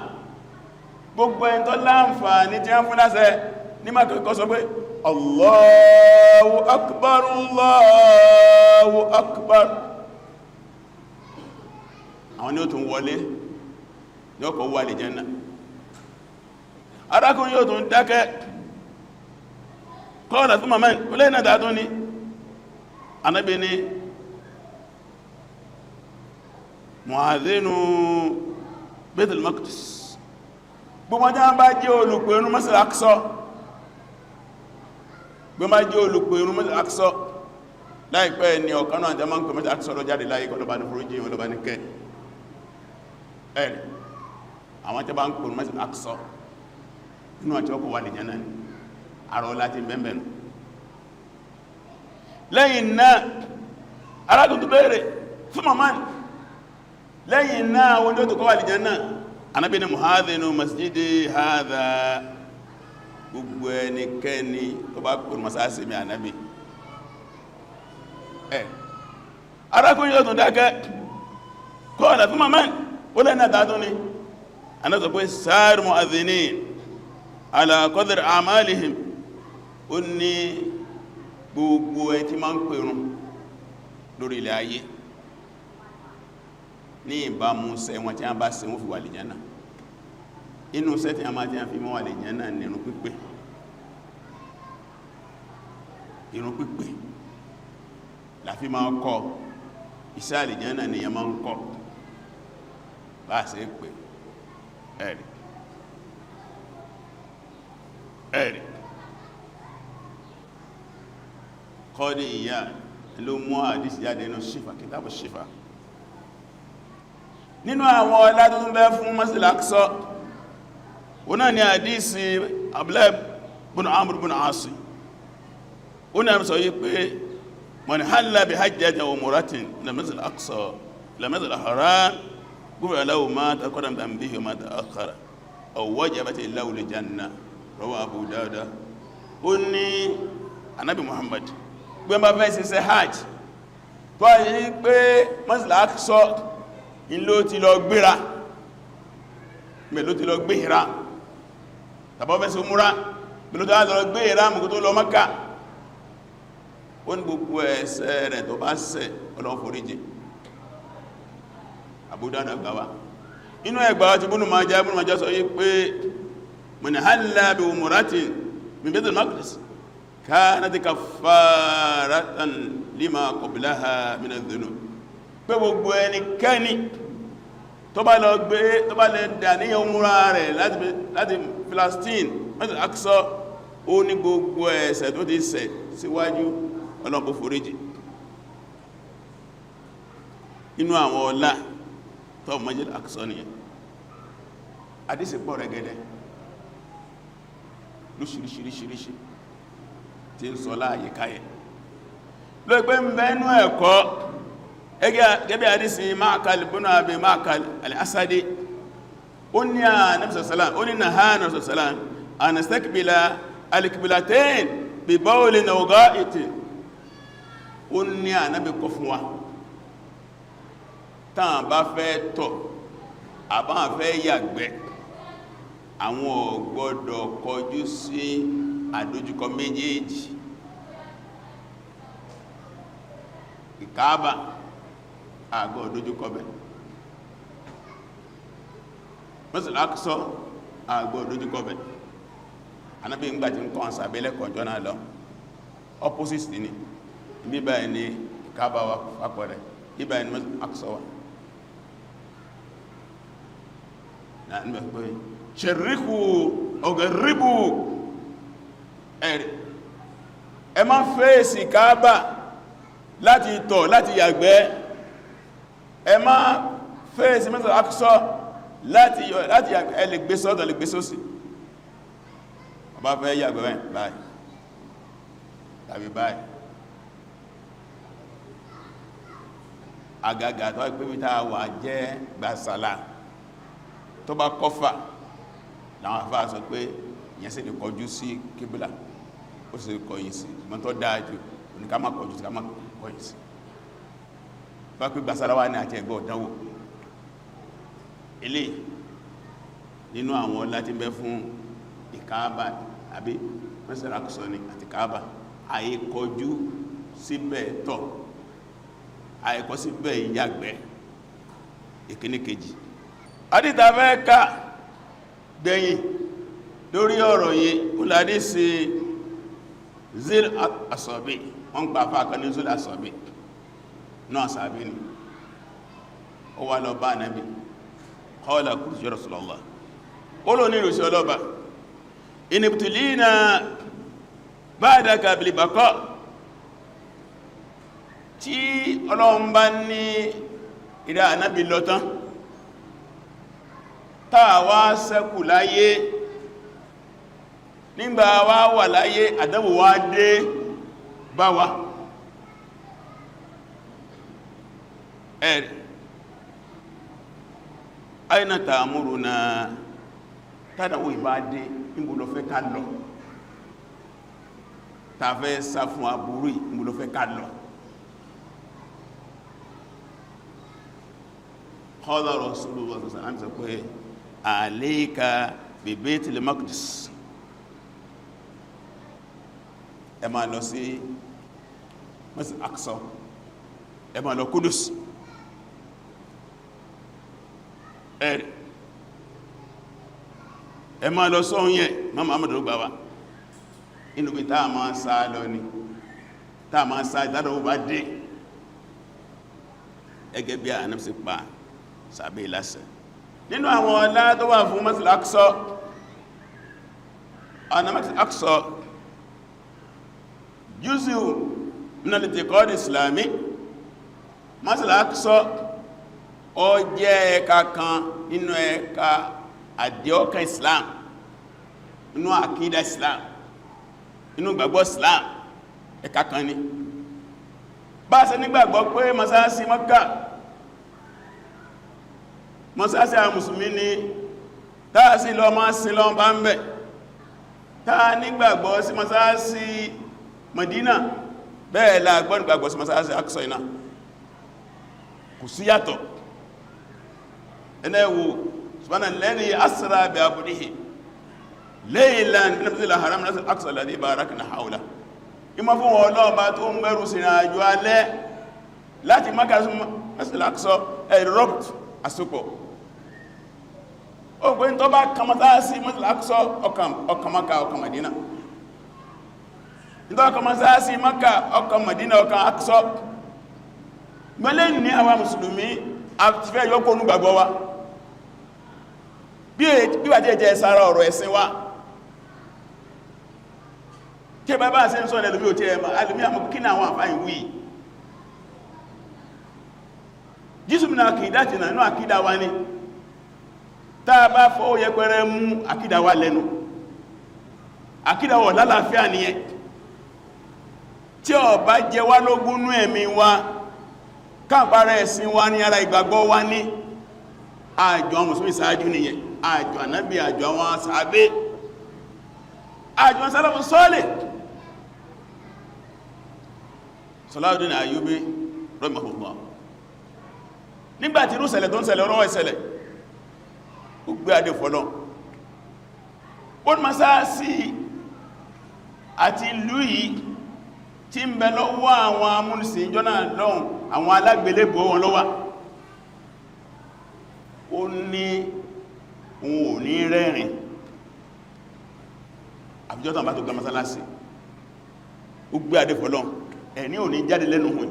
gbogbo ẹni tó láǹfààní tí wọ́n fún láṣẹ ní Mákà kó sọ pé Allahu akbar Allahu akbar àwọn ni ó tún wọlé ní ọkọ̀ wà lè Jánnà arákùnrin yóò tún dákẹ́ kọ́ọ̀lá fún mamman olè náà dáadọ́ ní anábi ní mu'adhdhinu Baitul Maqdis gbogbo ọjọ́ bá jẹ́ olùpẹ̀rún Masjid Aqsa gbogbo bá jẹ́ olùpẹ̀rún Masjid Aqsa láìpẹ́ ní ọ̀kanú àjẹ́ máa ń pẹ̀ Masjid Aqsa lọ jáde láyé kọlọ̀bá ní fúrújí ọlọ́bá ní kẹ́ ẹ̀rì àwọn tẹ́ bá ń pẹ̀rún Masjid Aqsa inú àti ọkọ̀ wà lè Jánnà ní àrọ̀ láti bẹ̀m̀bẹ̀nù lẹ́yìn náà arákùn tó bẹ̀rẹ̀ fún mamman lẹ́yìn náà wọ́n tó kọ́ wà lè Jánnà Ànábì ní muhadhinu masjidi hadha, gbogbo ẹnikẹ́ni tó bá kúrò masáàsì mi Ànábì. Arákùnrin yóò tún dákẹ́ kọ́ọ̀lá fún mamman ó lẹ́nà tààtún ni Ànábì sọ pé sáàrù mu'adhdhinin ala qadri a'malihim, ó ní gbogbo ẹ tí máa ń pèrún lórí ilẹ̀ ayé ní ìbámu ṣe wọn tí a bá ṣe wọ́n fi wà lè jẹ́nà. Inú ṣẹ́ tí a máa tí a fi mọ́ wà lè jẹ́nà ní irun pípé. Irun pípé láfi máa kọ́ iṣẹ́ àlè jẹ́nà ni a máa ń kọ́ bá ṣe pé ẹ̀rì kọ́dí ìyá ló mú àdísì jáde nínú ṣífà, kìtàbù ṣífà. Nínú àwọn ọlá tó tún bẹ fún Masjid Aqsa, wọ́n náà ni àdísì Abdullah bin Amr bin As, ó náà sọ yí pé man halla bi hajjatin wa umratin ila Masjid Aqsa ila Masjid al-Haram ghufira lahu ma taqaddama min dhanbihi wa ma ta'akhkhara aw wajabat lahu al-jannah, rawahu Abu Dawud. Ó ní Ànábì Muhammad gbé bá fẹ́ ṣiṣẹ́ hajj tó yí pé Masjid Aqsa ìlò ti lọ gbéra mẹ́lò ti lọ gbé ìrá tàbí fẹ́ sí umura mẹ́lò tó lọ gbé ìrá mú kó tó lọ Mákkà, ó ní gbogbo ẹ̀ṣẹ̀ rẹ̀ tó bá ṣẹ̀ Ọlọ́run foríjì. Abu Dawud gbà wá. Inú ẹgbà tí Ibn Majah sọ yí pé man halla bi umratin min Baytul Maqdis kanat kaffaratan lima qablaha min adh-dhunub, pé gbogbo ẹnikẹ́ni tó bá lè dàníyàn umura rẹ̀ láti Palestine Masjid Aqsa, ó ní gbogbo ẹ̀ṣẹ̀ tó ti ṣẹ̀ síwájú Ọlọ́run bó foríjì. Inú àwọn ọlá tó Masjid Aqsa nìyẹn. Àdísì pọ̀ rẹ̀gẹ̀dẹ̀ lóṣìíríṣìíríṣìí tí ń sọ láàyè káyẹ̀ ló pé ń bẹ́nú ẹ̀kọ́ gẹ́gẹ́ àdísì Ma'qal ibn Abi Ma'qal al-Asadi, ó ní Ànábì sallallahu ó ní nahana sallallahu an nastaqbila al-qiblatayn bi bawlin aw gha'itin, ó ní Ànábì kọ̀ fún wa tán bá fẹ́ tọ̀ àbá fẹ́ yàgbẹ́ àwọn ò gbọdọ̀ kọjú sí àdójúkọ méjèèjì, Ìkáàbà àgọ́ àdójúkọ bẹ̀, Masjid Aqsa àgọ́ àdójúkọ bẹ̀. Ànábì ń gbà tí ń kọ́ àṣàbẹ́lẹ̀ kọjọ́ náà lọ opposite ní ibi báyìí ní Ìkáàbà wà fàpẹ̀rẹ̀, ibi báyìí ní Masjid Aqsa wà. ṣẹ̀ríkù ọ̀gẹ̀ríbù ẹ̀rẹ̀ ẹ má fèsì Káàbà láti tọ̀ láti yàgbẹ́, ẹ má fèsì Masjid Aqsa láti yàgbẹ́, ẹ lè gbé sọ́tọ̀ lè gbé sósì, ọba fẹ́ yàgbẹ́ báyìí tàbí báyìí. Àgàgà tó pé bí táa wà jẹ́ gbàsàlá tó bá kọfà láwọn afá sọ pé ìyẹn sì lè kọjú sí kíbílà, ó sì kọ̀yìn sí, ìmọ̀ tó dáájú ní ká má kọjú sí ká má kọ̀yìn sí. Bá pé gbàsára wá ní àti ẹgbẹ́ ọ̀dánwò ilé nínú àwọn láti bẹ́ fún Ìkáàbà àbí Masjid Aqsa ní àti Káàbà, àyè kọjú síbẹ̀ tọ̀, àyè kọ síbẹ̀ ìyàgbẹ́, ìkíní kejì. Àdíta fẹ́ ká gbẹ̀yìn lórí ọ̀rọ̀ yìí kúlàdí sí Zil Asọ̀bí, wọ́n gbà fákan ní Zil Asọ̀bí náà sàbí ni ó wà lọ bá Ànábì qala qultu ya Rasulullah, ó lò ní ìrùsí ọlọ́ba inibtulina ba'daka bil baqa, tí Ọlọ́run bá ní ìdá Ànábì lọ́tán táà wá ṣẹ́kù láyé, nígbà wá wà láyé àdánwò wá dé bá wa ẹ̀rì aina ta'muruna tádàwó ìbádé níbo ló fẹ́ ká lọ tàfẹ́ sá fún aburú níbo ló fẹ́ ká lọ. qala rasulullah sallallahu alaihi wasallam sọ pé alayka bi baytil maqdis, ẹ máa lọ sí Masjid Aqsa, ẹ máa lọ Kudus. Ẹ máa lọ sọ́hun yẹn máa Muhammadu gbà wá inú bí táà máa sá lọ ní táà máa sá ìdádọ̀wó bá dé ẹgẹ́ bí Ànábì sí pa sàbẹ̀ ìlàsẹ̀. Nínú àwọn ọlá tó wà fún Masjid Aqsa, Masjid Aqsa juz'u min al-i'tiqad al-islami. Masjid Aqsa ó jẹ́ ẹ̀ka kan nínú ẹ̀ka àdíọ́kà Islam, nínú àkídà Islam, nínú gbàgbọ́ Islam, ẹ̀ka kan ní. Bá ṣe nígbàgbọ́ pé masáàsì Mákkà masáàsì àwọn mùsùlùmí ni táà sí lọ máa sin lọ bá ń bẹ̀, táà nígbàgbọ́ sí masáàsì Madina bẹ́ẹ̀ la gbọ́nìgbàgbọ́ sí masáàsì Aqsa iná, kò sí yàtọ̀. ẹnẹ́wò subhanalladhi asra bi abdihi laylan min al-masjidil haram ila al-aqsa alladhi barakna hawla. Ìmọ̀ fún wọn ọlọ́ọ̀bá tó ń gbẹ́rù sí ìrìnàjò alẹ́ láti Mákà sí Masjidil Aqsa ẹ̀rọ̀pt àsopọ̀. Ó gbé tó bá kàmàtà sí Masjidil Aqsa ọkàn Mákà ọkàn Madina, tó kàmàtà sí Mákà ọkàn Madina ọkàn Aqsa. Gbẹ́lẹ́ ní àwọn mùsùlùmí àti fẹ́ yọ́kọ́ onúgbàgbọ́ wa bí wà jẹ́ sára ọ̀rọ̀ ẹ̀sìn wa kí bá bá ṣe ń sọ ẹlòmí ò tí ẹmà alìmí àmọ́ kí ní àwọn àfáyìn wí jísùmínà àkídà jìnà inú àkídà wa ní táa bá fọ́ yẹpẹrẹ mú àkídà wa lẹ́nu, àkídà wọ̀ lálàáfíà nìyẹn. Tí ó bá jẹ wá lógún nú ẹ̀mí wa káàpàrẹ ẹ̀sìn wa ní ara ìgbàgbọ́ wa ní àjọ mùsùlùmí sáájú nìyẹn, àjọ ànábì, àjọ àwọn sàábé, àjọ sálàfù sọ́ọ̀lẹ̀. Salahuddin Ayyubi rahimahullah nígbàtí irú ṣẹlẹ̀ tó ń ṣẹlẹ̀ ọ̀rọ̀ ìṣẹlẹ̀ ó gbé adé fọ́lọ́ ó ní masáàsì àti ìlú yìí tí ń bẹ lọ́wọ́ àwọn amúnisìn jọ́nà lọ́hùn àwọn alágbélébò wọn lọ́wà, ó ní òun ò ní rẹ́rìn àbíjọ́ tàn bá tó gba masálásí, ó gbé adé fọ́lọ́ ẹni ò ní jáde lẹ́nu hùn.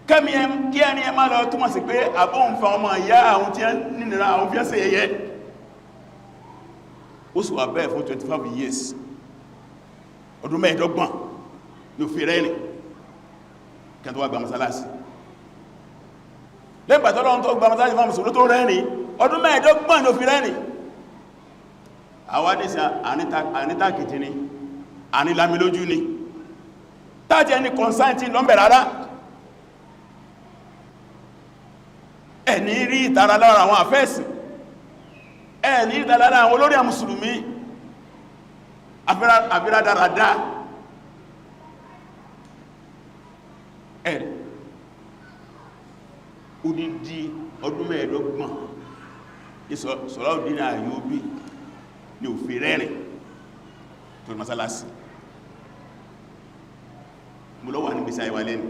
Kẹ́mi kí ẹni ẹ máa lọ túnmọ̀ sí pé àbóhùn fa ọmọ ìyá àwọn tí nínira àwọn fíẹ́sì ẹyẹ. Ó sì wà bẹ́ẹ̀ fún 25 years, ọdún mẹ́ẹ̀dọ́gbọ̀n ní òfin rẹ́ni kẹ́ tó wá gba masálásí. Lẹ́gbà tọ́lọ́run tó gba masálásí fún mùsùlùmí tó rẹ́ni ọdún mẹ́ẹ̀dọ́gbọ̀n ní òfin rẹ́ni. Àwa ní sí ànítàkìtì ni ànílámilójú ni táàtì ẹni kọ̀nsáìtì lọ́mbẹ̀ rárá, ẹni rí ìtara lára àwọn àfẹ́ẹ̀sì, ẹni rí ìtara lára àwọn olórí àmùsùlùmí àfírádáradá. ẹ̀rẹ̀ odidi ọdún mẹ́ẹ̀dọ́gbọ̀n Salahuddin Ayyubi ní òfin rẹ́rìn tó ní masálásí. Mo lọ wà ní gbèsè àìwà lẹ́nu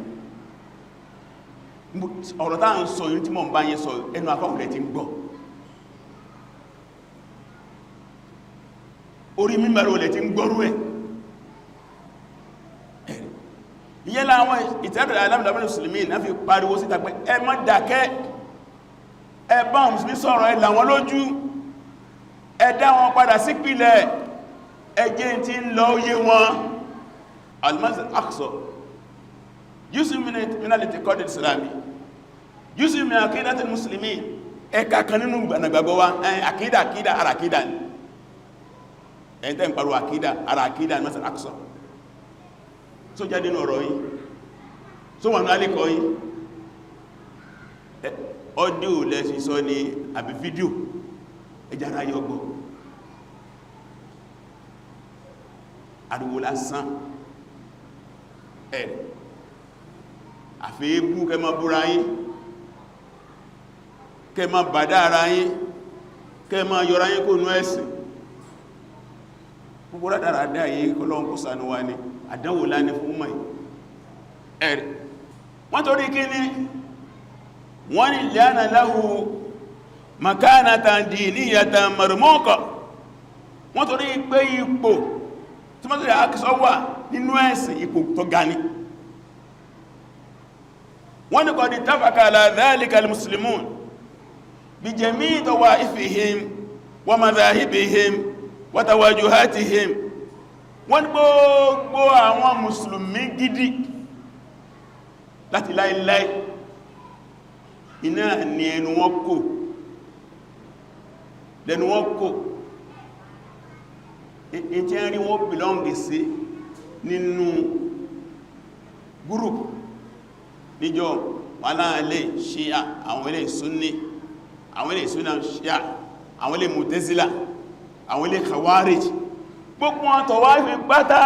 ọ̀rọ̀ táà ń sọ yìí tí mọ̀ ń bá yẹn sọ ẹnu afọ́kùnlẹ̀ ti ń gbọ́, orí mímbàrí olè ti ń gbọ́rú ẹ̀. Ìyẹn láwọn ìtẹ́bẹ̀rẹ̀ alámìlámìlì mùsùlùmí náà fi pariwo síta pé ẹ má dákẹ́, ẹ bá wọn mùsùlùmí sọ̀rọ̀, ẹ là wọn lójú, ẹ dá wọn padà sípìlẹ̀, ẹjẹ́ tí ń lọ yé wọn. Al-Masjid Aqsa juz'un min al-i'tiqad al-islami, juz'un min aqidati al-muslimin, ẹ̀ka kan nínú gbàgbọ́ wa, àkídà ara àkídà ni ẹ̀ntẹ́ ń parọ́ àkídà ara àkídà ní Masjid Aqsa. Só jáde nínú ọ̀rọ̀ yìí, só wà ní alẹ́kọ̀ọ́ yìí, ọdíò lẹ́sí sọ ní àbí fídíò ẹjára yọgbọ́ ariwo lásán ẹ̀rẹ̀ àfẹ́ẹ̀bú kẹma búra yín kẹma bàdá ara yín kẹma yọra yín kó nú ẹ̀sìn gbogbo rádáradá yìí kọlọ́n kó ṣàánú wa ní àdánwò láni fún mọ̀ ẹ̀rẹ̀ wọ́n torí kí ní wọ́n ni liana lahu makanatan diniyatan marmuqa wọ́n torí pé ipò tí wọ́n torí Aqsa wà nínú ẹ̀sìn ipò tó gani wọ́n ni qad ittafaqa ala dhalika al-muslimun bi jami' tawaifihim wa madhahibihim wa tawajuhatihim wọ́n ni gbogbo àwọn mùsùlùmí gidi láti láìláì iná ni ẹnu wọn kò lẹ́nu wọn kò in tí a rí wọ́n belong sí nínú gúrùpù níjọ́ wà láàlẹ́ ṣíà àwọn ilé Sunni àwọn ilé Sunna ṣíà àwọn ilé Mu'tazila àwọn ilé Khawarij gbogbo wọn tọ̀wá fi pátá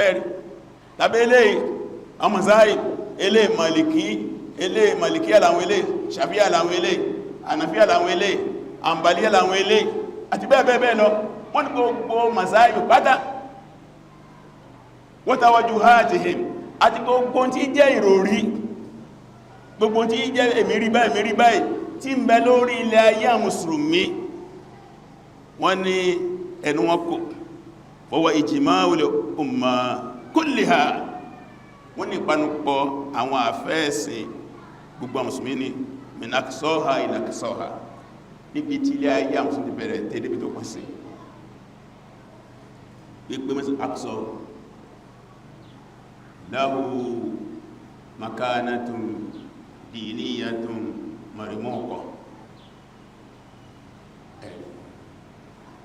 ẹ̀rí tàbí ilé àwọn mazahib ilé Maliki aláwọn ilé Shafi'i aláwọn ilé Hanafi aláwọn ilé Hanbali aláwọn ilé àti bẹ́ẹ̀ lọ wọ́n ní gbogbo mazahib pátá wa tawajuhatihim àti gbogbo tí jẹ́ ìròrí gbogbo tí jẹ́ èmìrí báyìí tí ń bẹ lórí ilẹ̀ ayé mùsùlùmí wọ́n ní ẹnu wọn kò fọwọ́ ijma'ul umma kulliha wọ́n ní ìpanupọ̀ àwọn àfẹ́ẹ̀sìn gbogbo mùsùlùmí ní min aqsaha ila aqsaha níbi tí ilẹ̀ ayé mùsùlùmí bẹ̀rẹ̀ tẹ́lẹ̀ bí tó pọ̀ sí wípé mẹ́sàn Aqsa lahu makanatun diniyatun marmuqa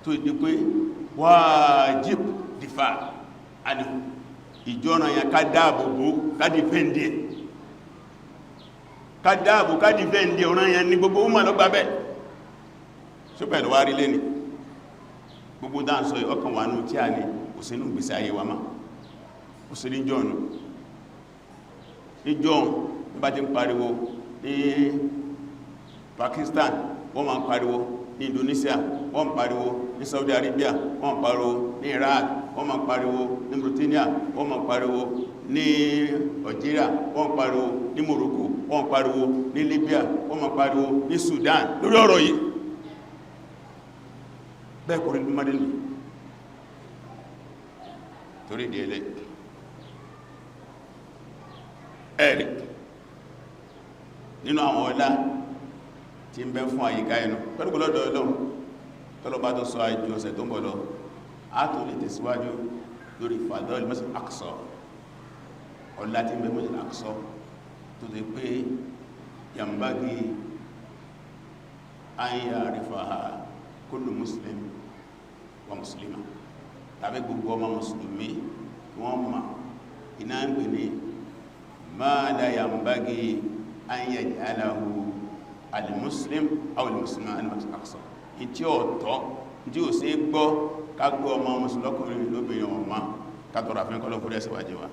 tó ìdí pé wájib dìfà àdì ìjọ́nà yẹn ká dáàbòbò ká dìfẹ́ndì ọ̀ràn yẹn ní gbogbo ọmọ lọ́gbà bẹ́ ṣó pẹ̀lú wá rí lẹ́ni gbogbo dáńsọ ọkàn wà ní tí a ní òsínú gbèsè ayé wa máa òsìrí jọ́nù ní jọ́n ní bá ti ń pariwo ní Pakistan wọ́n máa ń pariwo ní Indonesia wọ́n pariwo ní Saudi Arabia wọ́n pariwo ní Iraq wọ́n máa pariwo ní Mauritania wọ́n máa pariwo ní Algeria wọ́n pariwo ní Morocco wọ́n pariwo ní Libya wọ́n máa pariwo ní Sudan lórí ọ̀rọ̀ yìí bẹ́ẹ̀ kò rí ní madini torí ìdíẹ̀lẹ́ ẹ̀rì nínú àwọn ọlá tí ń bẹ fún àyíká ẹnu pẹ̀lú lọ́dọ̀ Ọlọ́run tọ́lọ́bá tó sọ àìjú ọ̀sẹ̀ tó ń bọ̀ lọ á tó lè tẹ̀síwájú lórí fadọ́lì Masjid Aqsa ọlá tí ń bẹ Masjid Aqsa tó ti pé yambagi an ya'rifaha kullu muslim wa muslima tàbí gbogbo ọmọ mùsùlùmí wọ́n ma iná ń pè ní ma la yambagi an yaj'alahu al-muslim aw al-muslima al-Masjid Aqsa ìtí ọ̀tọ̀ tí ó sì gbọ́ kágbọ́ ọmọ mùsùlùmí lóbìnrin ọmọ kátọ̀rọ̀ àfẹ́kọ́lọ́kúrẹ́ síwájú wa.